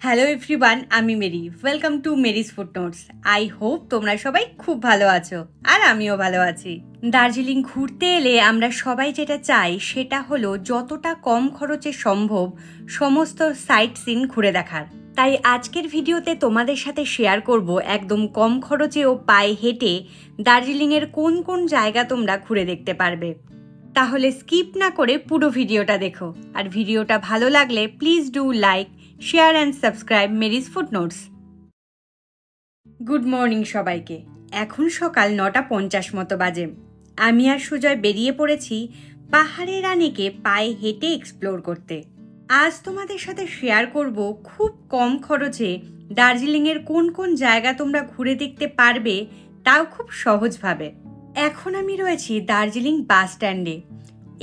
Hello everyone, আমি Mary. Welcome to Mary's footnotes. I hope তোমরা সবাই খুব ভালো আছো, আর আমিও ভালো আছি। দার্জিলিং ঘুরতে এলে আমরা সবাই যেটা চাই সেটা হলো যতটা কম খরচে সম্ভব সমস্ত সাইট সিন ঘুরে দেখার। তাই আজকের ভিডিওতে তোমাদের সাথে শেয়ার করব একদম কম খরচে ও পায়ে হেঁটে দার্জিলিংয়ের কোন কোন জায়গা তোমরা ঘুরে দেখতে পারবে। তাহলে স্কিপ না করে পুরো ভিডিওটা দেখো, আর ভিডিওটা ভালো লাগলে please do like, share and subscribe Mary's footnotes. Good morning সবাইকে। এখন সকাল 9:50 মতো বাজে। আমি আর সুজয় বেরিয়ে পড়েছি পাহাড়ের রানীকে পায়ে হেঁটে এক্সপ্লোর করতে। আজ তোমাদের সাথে শেয়ার করব খুব কম খরচে দার্জিলিংয়ের কোন কোন জায়গা তোমরা ঘুরে দেখতে পারবে, তাও খুব সহজভাবে। এখন আমি রয়েছি দার্জিলিং বাস স্ট্যান্ডে।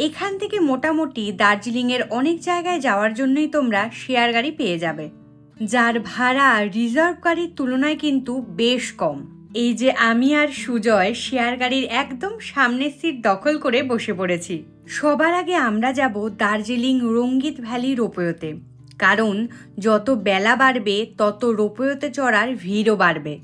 এখান থেকে মোটামুটি দার্জিলিংয়ের অনেক জায়গায় যাওয়ার জন্যই তোমরা শেয়ার গাড়ি পেয়ে যাবে, যার ভাড়া রিজার্ভ গাড়ির তুলনায় কিন্তু বেশ কম। এই যে আমি আর সুজয় শেয়ার গাড়ির একদম সামনের সিট দখল করে বসে পড়েছি। সবার আগে আমরা যাব দার্জিলিং রঙ্গিত ভ্যালি রোপওয়েতে, কারণ যত বেলা বাড়বে তত রোপওয়েতে চড়ার ভিড়ও বাড়বে।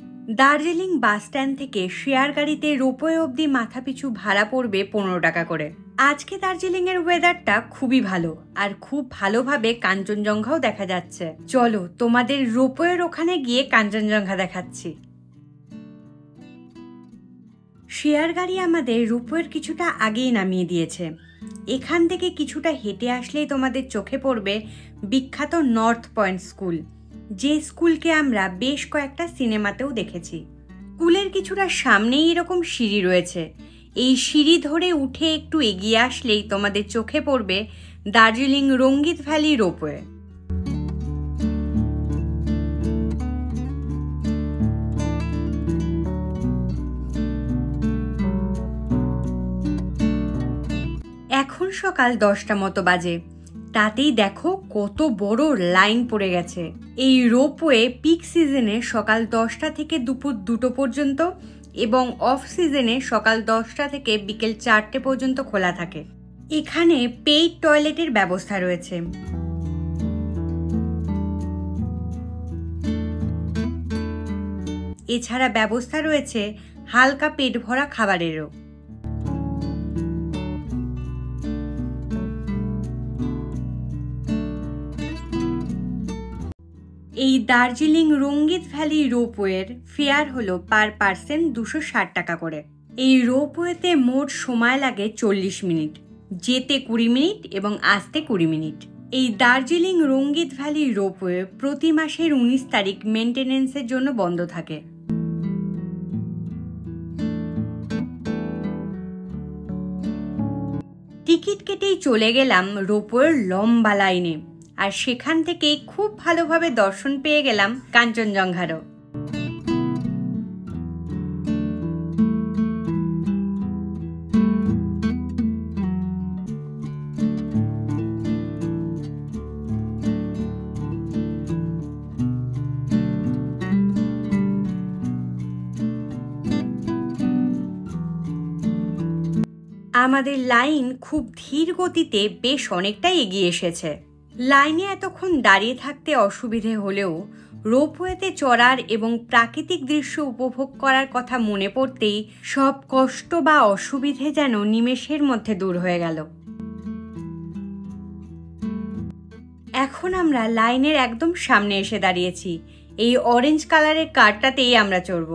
দার্জিলিং বাস স্ট্যান্ড থেকে শেয়ার গাড়িতে রোপওয়ে অবধি মাথাপিছু ভাড়া পড়বে 15 টাকা করে। আজকে দার্জিলিংয়ের ওয়েদারটা খুবই ভালো, আর খুব ভালোভাবে কাঞ্চনজঙ্ঘাও দেখা যাচ্ছে। চলো তোমাদের রোপওয়ের ওখানে গিয়ে কাঞ্চনজঙ্ঘা দেখাচ্ছি। শেয়ার গাড়ি আমাদের রোপওয়ের কিছুটা আগেই নামিয়ে দিয়েছে। এখান থেকে কিছুটা হেঁটে আসলেই তোমাদের চোখে পড়বে বিখ্যাত নর্থ পয়েন্ট স্কুল, যে স্কুলকে আমরা বেশ কয়েকটা সিনেমাতেও দেখেছি। স্কুলের কিছুটা সামনেই এরকম সিঁড়ি রয়েছে। এই সিঁড়ি ধরে উঠে একটু এগিয়ে আসলেই তোমাদের চোখে পড়বে দার্জিলিং রঙ্গিত ভ্যালি রোপওয়ে। এখন সকাল 10টা মতো বাজে, তাতেই দেখো কত বড় লাইন পড়ে গেছে। এই রোপওয়ে পিক সিজনে সকাল 10টা থেকে দুপুর 2টো পর্যন্ত এবং অফ সিজনে সকাল 10টা থেকে বিকেল 4টে পর্যন্ত খোলা থাকে। এখানে পেইড টয়লেটের ব্যবস্থা রয়েছে। এছাড়া ব্যবস্থা রয়েছে হালকা পেট ভরা খাবারেরও। এই দার্জিলিং রঙ্গিত ভ্যালি রোপওয়ের ফেয়ার হলো পার পার্সন 260 টাকা করে। এই রোপওয়েতে মোট সময় লাগে 40 মিনিট, যেতে 20 মিনিট এবং আসতে 20 মিনিট। এই দার্জিলিং রঙ্গিত ভ্যালি রোপওয়ে প্রতি মাসের 19 তারিখ মেনটেনেন্সের জন্য বন্ধ থাকে। টিকিট কেটেই চলে গেলাম রোপওয়ের লম্বা লাইনে, আর সেখান থেকেই খুব ভালোভাবে দর্শন পেয়ে গেলাম কাঞ্চনজঙ্ঘারও। আমাদের লাইন খুব ধীর গতিতে বেশ অনেকটাই এগিয়ে এসেছে। লাইনে এতক্ষণ দাঁড়িয়ে থাকতে অসুবিধে হলেও রোপওয়েতে চড়ার এবং প্রাকৃতিক দৃশ্য উপভোগ করার কথা মনে পড়তেই সব কষ্ট বা অসুবিধে যেন নিমেষের মধ্যে দূর হয়ে গেল। এখন আমরা লাইনের একদম সামনে এসে দাঁড়িয়েছি। এই অরেঞ্জ কালারের কারটাতেই আমরা চড়ব।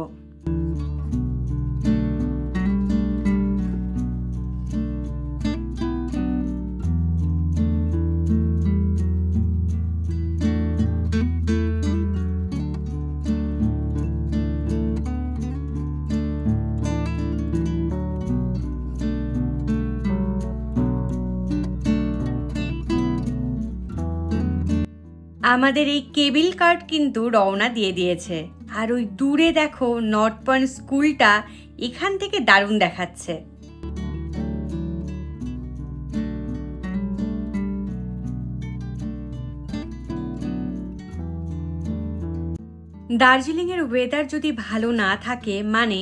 আমাদের এই কেবিল কার্ট কিন্তু রওনা দিয়ে দিয়েছে, আর ওই দূরে দেখো নর্থ পয়েন্ট স্কুলটা এখান থেকে দারুণ দেখাচ্ছে। দার্জিলিংয়ের ওয়েদার যদি ভালো না থাকে, মানে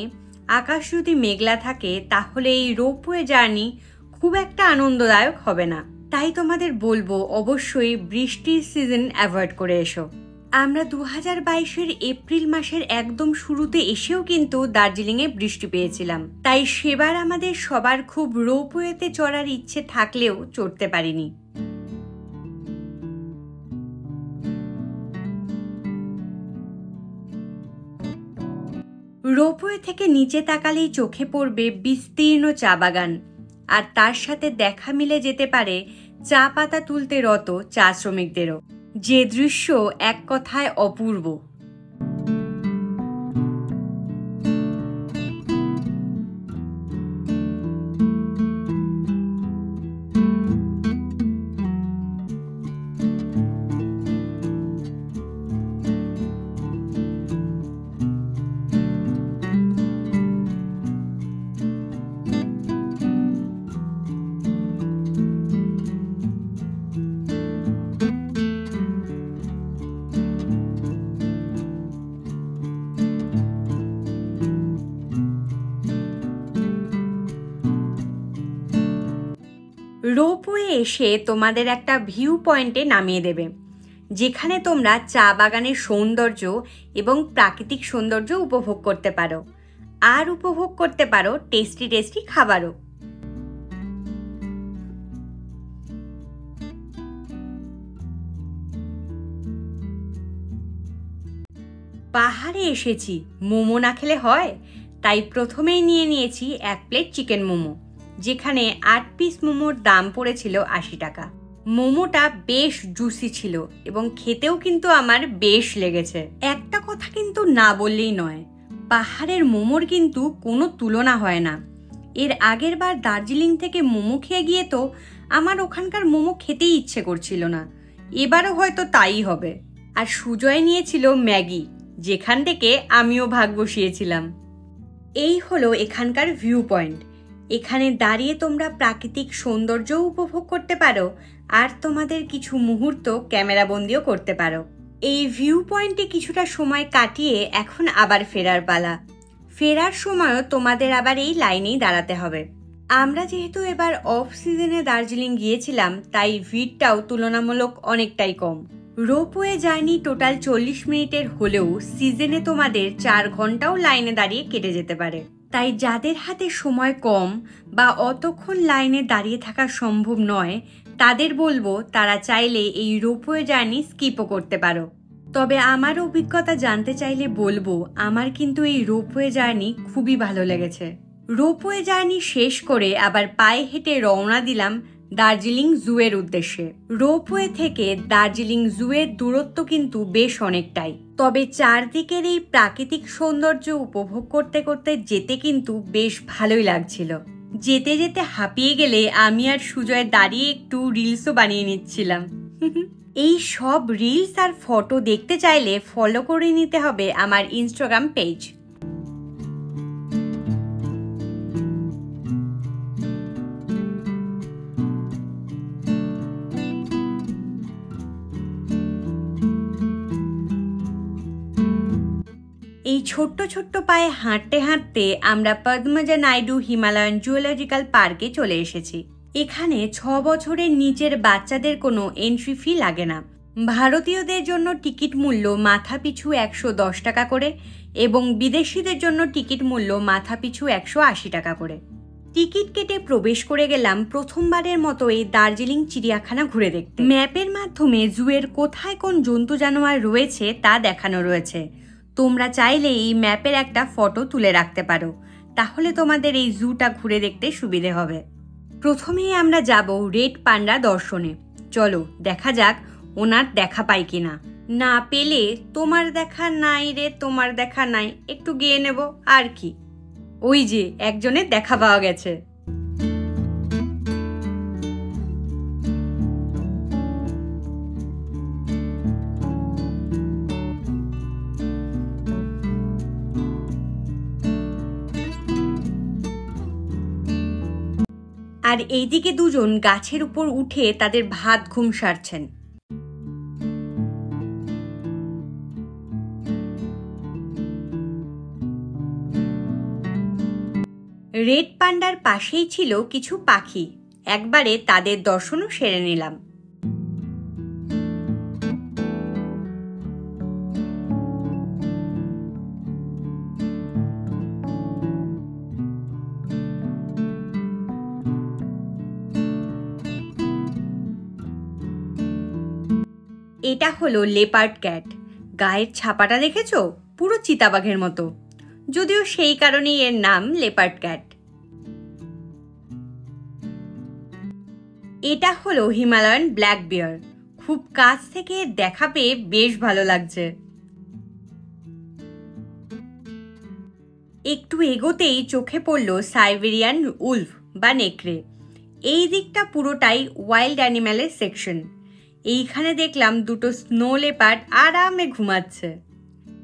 আকাশ যদি মেঘলা থাকে, তাহলে এই রোপওয়ে জার্নি খুব একটা আনন্দদায়ক হবে না। তাই তোমাদের বলবো অবশ্যই বৃষ্টির সিজন অ্যাভয়েড করে এসো। আমরা 2022-এর এপ্রিল মাসের একদম শুরুতে এসেও কিন্তু দার্জিলিংয়ে বৃষ্টি পেয়েছিলাম, তাই সেবার আমাদের সবার খুব রোপওয়েতে চড়ার ইচ্ছে থাকলেও চড়তে পারিনি। রোপওয়ে থেকে নিচে তাকালেই চোখে পড়বে বিস্তীর্ণ চা বাগান, আর তার সাথে দেখা মিলে যেতে পারে চা পাতা তুলতে রত চা শ্রমিকদেরও। যে দৃশ্য এক কথায় অপূর্ব। রোপওয়ে এসে তোমাদের একটা ভিউ পয়েন্টে নামিয়ে দেবে, যেখানে তোমরা চা বাগানের সৌন্দর্য এবং প্রাকৃতিক সৌন্দর্য উপভোগ করতে পারো, আর উপভোগ করতে পারো টেস্টি টেস্টি খাবারও। পাহাড়ে এসেছি, মোমো না খেলে হয়, তাই প্রথমেই নিয়ে নিয়েছি 1 প্লেট চিকেন মোমো, যেখানে 8 পিস মোমোর দাম পড়েছিল 80 টাকা। মোমোটা বেশ জুসি ছিল এবং খেতেও কিন্তু আমার বেশ লেগেছে। একটা কথা কিন্তু না বললেই নয়, পাহাড়ের মোমোর কিন্তু কোনো তুলনা হয় না। এর আগের বার দার্জিলিং থেকে মোমো খেয়ে গিয়ে তো আমার ওখানকার মোমো খেতেই ইচ্ছে করছিল না, এবারও হয়তো তাই হবে। আর সুজয় নিয়েছিল ম্যাগি, যেখান থেকে আমিও ভাগ বসিয়েছিলাম। এই হলো এখানকার ভিউ পয়েন্ট। এখানে দাঁড়িয়ে তোমরা প্রাকৃতিক সৌন্দর্য উপভোগ করতে পারো, আর তোমাদের কিছু মুহূর্ত ক্যামেরাবন্দিও করতে পারো। এই ভিউ পয়েন্টে কিছুটা সময় কাটিয়ে এখন আবার ফেরার পালা। ফেরার সময়ও তোমাদের আবার এই লাইনেই দাঁড়াতে হবে। আমরা যেহেতু এবার অফ সিজনে দার্জিলিং গিয়েছিলাম, তাই ভিড়টাও তুলনামূলক অনেকটাই কম। রোপওয়ে জার্নি টোটাল 40 মিনিটের হলেও সিজনে তোমাদের 4 ঘন্টাও লাইনে দাঁড়িয়ে কেটে যেতে পারে। তাই যাদের হাতে সময় কম বা অতক্ষণ লাইনে দাঁড়িয়ে থাকা সম্ভব নয়, তাদের বলবো তারা চাইলে এই রোপওয়ে জার্নি স্কিপও করতে পারো। তবে আমার অভিজ্ঞতা জানতে চাইলে বলবো, আমার কিন্তু এই রোপওয়ে জার্নি খুবই ভালো লেগেছে। রোপওয়ে জার্নি শেষ করে আবার পায়ে হেঁটে রওনা দিলাম দার্জিলিং জুয়ের উদ্দেশ্যে। রোপওয়ে থেকে দার্জিলিং জুয়ের দূরত্ব কিন্তু বেশ অনেকটাই, তবে চারদিকের এই প্রাকৃতিক সৌন্দর্য উপভোগ করতে করতে যেতে কিন্তু বেশ ভালোই লাগছিল। যেতে যেতে হাঁপিয়ে গেলে আমি আর সুজয় দাঁড়িয়ে একটু রিলসও বানিয়ে নিচ্ছিলাম। এই সব রিলস আর ফটো দেখতে চাইলে ফলো করে নিতে হবে আমার ইনস্টাগ্রাম পেজ। এই ছোট্ট ছোট্ট পায়ে হাঁটতে হাঁটতে আমরা পদ্মজা নাইডু হিমালয়ান জুওলজিক্যাল পার্কে চলে এসেছি। এখানে 6 বছরের নিচের বাচ্চাদের কোনো এন্ট্রি ফি লাগে না। ভারতীয়দের জন্য টিকিট মূল্য মাথাপিছু 110 টাকা করে এবং বিদেশিদের জন্য টিকিট মূল্য মাথাপিছু 180 টাকা করে। টিকিট কেটে প্রবেশ করে গেলাম প্রথমবারের মতো এই দার্জিলিং চিড়িয়াখানা ঘুরে দেখতে। ম্যাপের মাধ্যমে জুয়ের কোথায় কোন জন্তু জানোয়ার রয়েছে তা দেখানো রয়েছে। তোমরা চাইলে এই ম্যাপের একটা ফটো তুলে রাখতে পারো, তাহলে তোমাদের এই জুটা ঘুরে দেখতে সুবিধে হবে। প্রথমেই আমরা যাব রেড পান্ডা দর্শনে। চলো দেখা যাক ওনার দেখা পাই কিনা। না পেলে তোমার দেখা নাই রে তোমার দেখা নাই একটু গেয়ে নেব আর কি। ওই যে একজনের দেখা পাওয়া গেছে। আর এইদিকে দুজন গাছের উপর উঠে তাদের ভাত ঘুম সারছেন। রেড পান্ডার পাশেই ছিল কিছু পাখি, একবারে তাদের দর্শনও সেরে নিলাম। এটা হলো লেপার্ড ক্যাট। গায়ের ছাপাটা দেখেছো? পুরো চিতাবাঘের মতো, যদিও সেই কারণেই এর নাম লেপার্ড ক্যাট। এটা হলো হিমালয়ান ব্ল্যাক বিয়ার। খুব কাছ থেকে দেখা পেয়ে বেশ ভালো লাগছে। একটু এগোতেই চোখে পড়ল সাইবেরিয়ান উলফ বা নেকড়ে। এই দিকটা পুরোটাই ওয়াইল্ড অ্যানিম্যালের সেকশন। এইখানে দেখলাম দুটো স্নো লেপার্ড আরামে ঘুমাচ্ছে।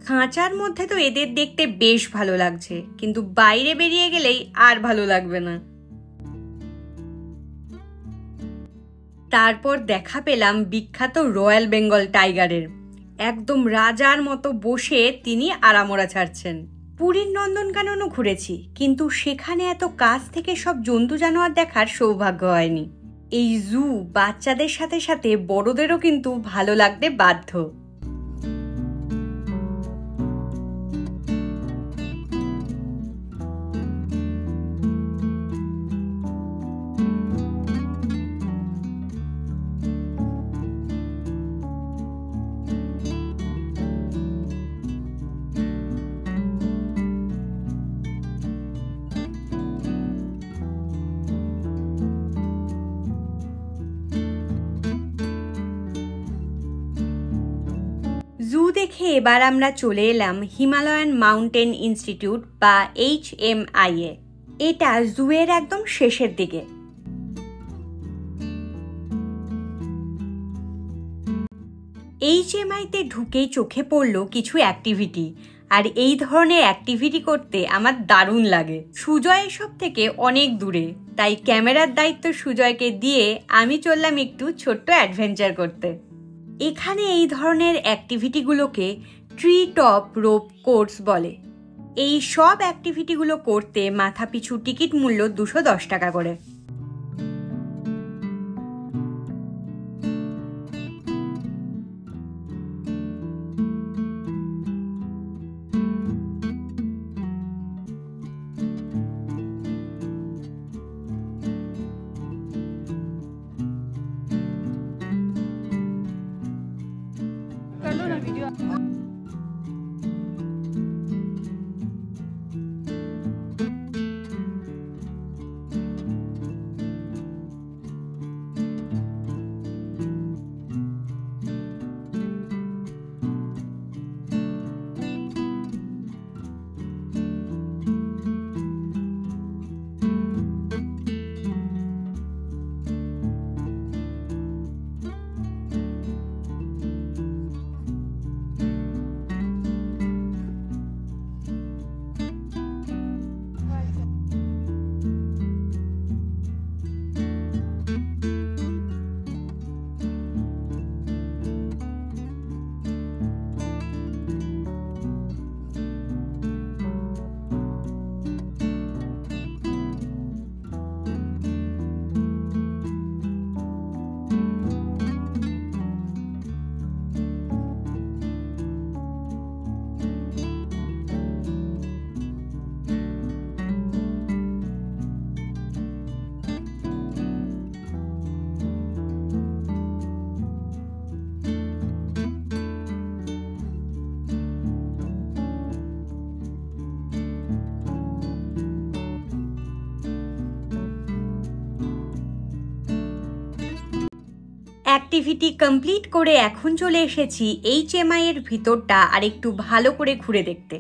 খাঁচার মধ্যে তো এদের দেখতে বেশ ভালো লাগছে, কিন্তু বাইরে বেরিয়ে গেলেই আর ভালো লাগবে না। তারপর দেখা পেলাম বিখ্যাত রয়্যাল বেঙ্গল টাইগারের। একদম রাজার মতো বসে তিনি আড়ামোড়া ছাড়ছেন। পুরীর নন্দনকাননও ঘুরেছি, কিন্তু সেখানে এত কাছ থেকে সব জন্তু জানোয়ার দেখার সৌভাগ্য হয়নি। এই জু বাচ্চাদের সাথে সাথে বড়দেরও কিন্তু ভালো লাগতে বাধ্য। জু দেখে এবার আমরা চলে এলাম হিমালয়ান মাউন্টেন ইনস্টিটিউট বা HMI এ। এটা জুয়ের একদম শেষের দিকে। HMI তে ঢুকেই চোখে পড়ল কিছু অ্যাক্টিভিটি, আর এই ধরনের অ্যাক্টিভিটি করতে আমার দারুণ লাগে। সুজয় এসব থেকে অনেক দূরে, তাই ক্যামেরার দায়িত্ব সুজয়কে দিয়ে আমি চললাম একটু ছোট্ট অ্যাডভেঞ্চার করতে। এখানে এই ধরনের অ্যাক্টিভিটিগুলোকে ট্রি টপ রোপ কোর্স বলে। এই সব অ্যাক্টিভিটিগুলো করতে মাথাপিছু টিকিট মূল্য 210 টাকা করে। অ্যাক্টিভিটি কমপ্লিট করে এখন চলে এসেছি HMI এর ভিতরটা আর একটু ভালো করে ঘুরে দেখতে।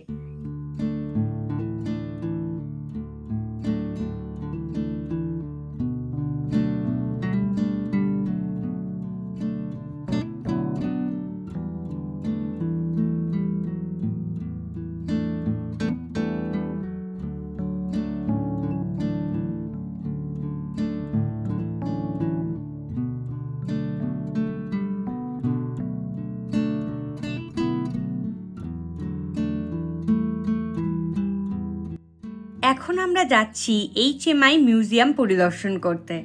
এখন আমরা যাচ্ছি HMI মিউজিয়াম পরিদর্শন করতে।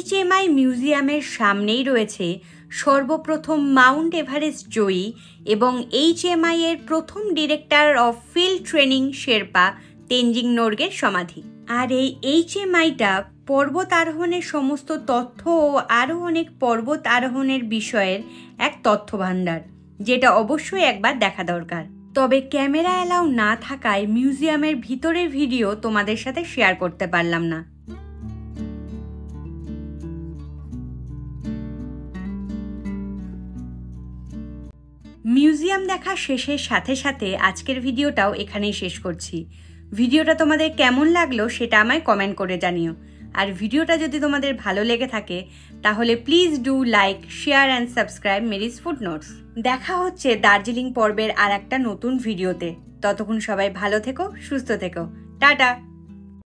HMI মিউজিয়ামের সামনেই রয়েছে সর্বপ্রথম মাউন্ট এভারেস্ট জয়ী এবং HMI এর প্রথম director of field training Sherpa Tenzing নোরগের সমাধি। আর এই HMI-টা পর্বত আরোহণের সমস্ত তথ্য ও আরও অনেক পর্বত আরোহণের বিষয়ের এক তথ্য ভাণ্ডার, যেটা অবশ্যই একবার দেখা দরকার। তবে ক্যামেরা অ্যালাউ না থাকায় মিউজিয়ামের ভিতরের ভিডিও তোমাদের সাথে শেয়ার করতে পারলাম না। মিউজিয়াম দেখা শেষের সাথে সাথে আজকের ভিডিওটাও এখানেই শেষ করছি। ভিডিওটা তোমাদের কেমন লাগলো সেটা আমায় কমেন্ট করে জানিও। আর ভিডিওটা যদি তোমাদের ভালো লেগে থাকে তাহলে please do like, share and subscribe Mary's footnotes. দেখা হচ্ছে দার্জিলিং পর্বের আর একটা নতুন ভিডিওতে। ততক্ষণ সবাই ভালো থেকো, সুস্থ থেকো। টাটা।